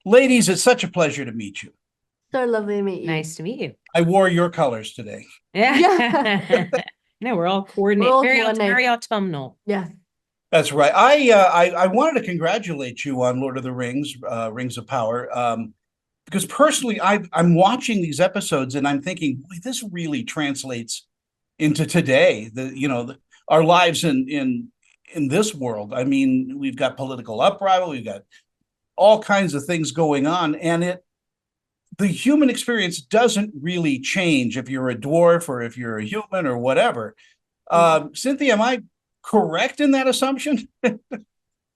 Ladies, it's such a pleasure to meet you. So lovely to meet you. Nice to meet you. I wore your colors today. Yeah. Yeah. No, we're all We're coordinated. all Very coordinated. autumnal. Yeah. That's right. I wanted to congratulate you on Lord of the Rings, Rings of Power, because personally, I'm watching these episodes and I'm thinking, boy, this really translates into today. Our lives in this world. I mean, we've got political uprising, we've got all kinds of things going on, and the human experience doesn't really change if you're a dwarf or if you're a human or whatever. Cynthia, am I correct in that assumption?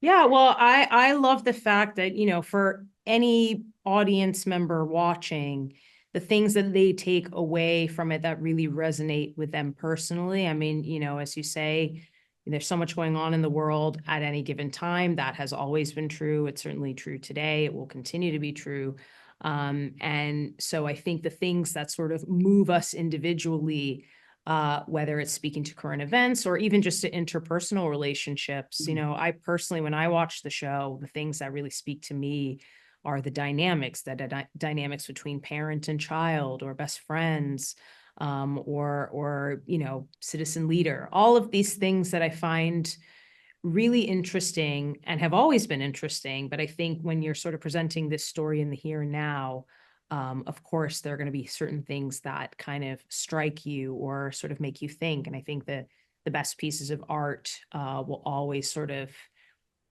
Yeah, well, I love the fact that, for any audience member watching, the things that they take away from it that really resonate with them personally. I mean, as you say, there's so much going on in the world at any given time. That has always been true. It's certainly true today. It will continue to be true. And so I think the things that sort of move us individually, whether it's speaking to current events or even just to interpersonal relationships. I personally, when I watch the show, the things that really speak to me are the dynamics, dynamics between parent and child or best friends, or citizen leader, all of these things that I find really interesting and have always been interesting. But I think when you're sort of presenting this story in the here and now, of course, there are going to be certain things that kind of strike you or sort of make you think. And I think that the best pieces of art will always sort of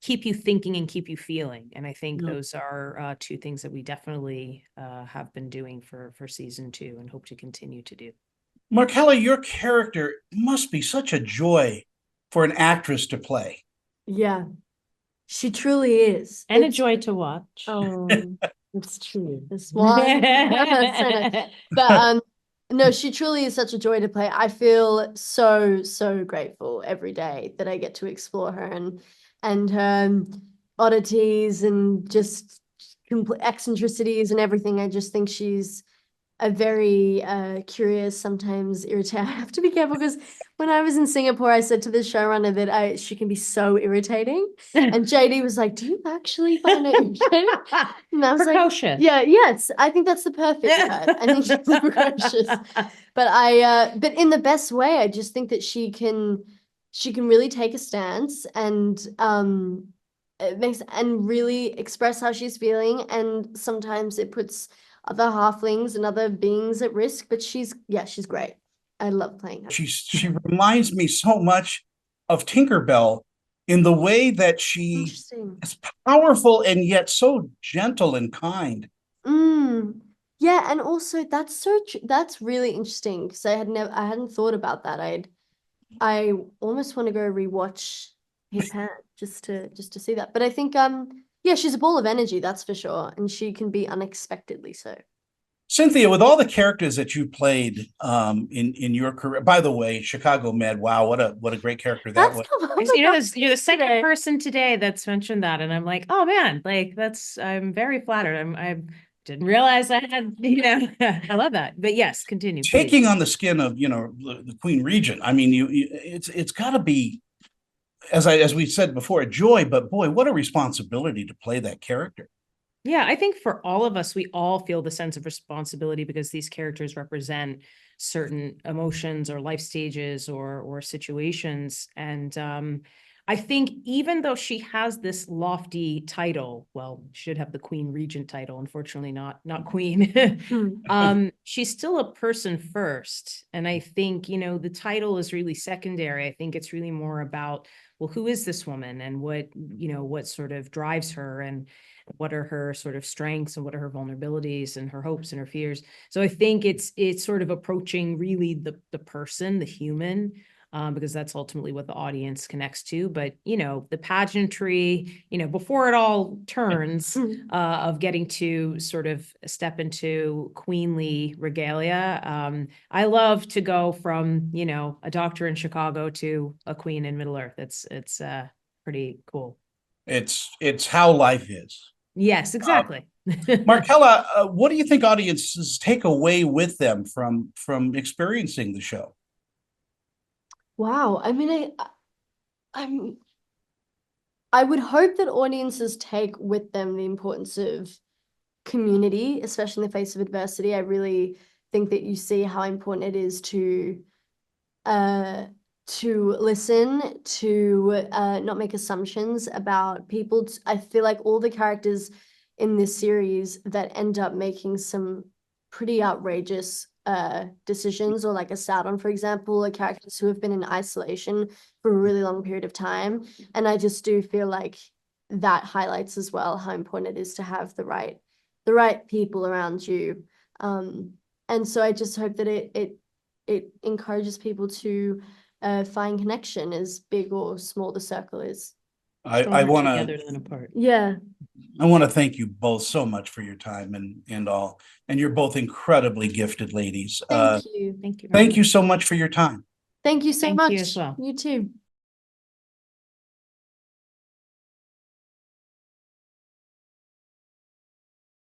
keep you thinking and keep you feeling. And I think those are two things that we definitely have been doing for season 2 and hope to continue to do. Markella, your character must be such a joy for an actress to play. Yeah. She truly is. And a joy to watch. Oh, it's true. This one. But no, she truly is such a joy to play. I feel so grateful every day that I get to explore her and her oddities and just eccentricities and everything. I just think she's a very curious, sometimes irritating. I have to be careful because when I was in Singapore, I said to the showrunner that she can be so irritating. And JD was like, "Do you actually find it irritating?" And I was precocious. Like, "Yeah, yes, I think that's the perfect word. I think she's precocious." But in the best way. I just think that she can really take a stance and it makes and really express how she's feeling. And sometimes it puts other halflings and other beings at risk, but she's great. I love playing her. She reminds me so much of Tinkerbell in the way that she is powerful and yet so gentle and kind. Yeah, and also that's really interesting because I hadn't thought about that. I almost want to go rewatch His Hand just to see that. But I think yeah, she's a ball of energy, that's for sure, and she can be unexpectedly so. Cynthia, with all the characters that you played in your career, by the way, Chicago Med, wow, what a great character that was. You're the second person today that's mentioned that, and I'm like, oh man, like I'm very flattered. I didn't realize I had, I love that. But yes, continue. Taking on the skin of the Queen Regent. I mean, it's got to be, as we said before, a joy, but boy, what a responsibility to play that character. Yeah, I think for all of us, we all feel the sense of responsibility because these characters represent certain emotions or life stages or situations. And I think even though she has this lofty title, well, should have the Queen Regent title, unfortunately not Queen, she's still a person first. And I think, the title is really secondary. I think it's really more about, well, who is this woman and what sort of drives her and what are her sort of strengths and what are her vulnerabilities and her hopes and her fears. So I think it's sort of approaching really the person, the human, because that's ultimately what the audience connects to. But, the pageantry, before it all turns of getting to sort of step into queenly regalia. I love to go from, a doctor in Chicago to a queen in Middle Earth. It's pretty cool. It's how life is. Yes, exactly. Markella, what do you think audiences take away with them from experiencing the show? Wow. I mean, I would hope that audiences take with them the importance of community, especially in the face of adversity. I really think that you see how important it is to listen, to not make assumptions about people. I feel like all the characters in this series that end up making some pretty outrageous decisions, or like a Saturn, for example, are characters who have been in isolation for a really long period of time. And I just do feel like that highlights as well how important it is to have the right people around you. And so I just hope that it encourages people to find connection, as big or small the circle is. I want Together to than apart. Yeah. I want to thank you both so much for your time and all. And you're both incredibly gifted ladies. Thank you. Thank you. Thank you so much for your time. Thank you so Thank much. you as well. You too.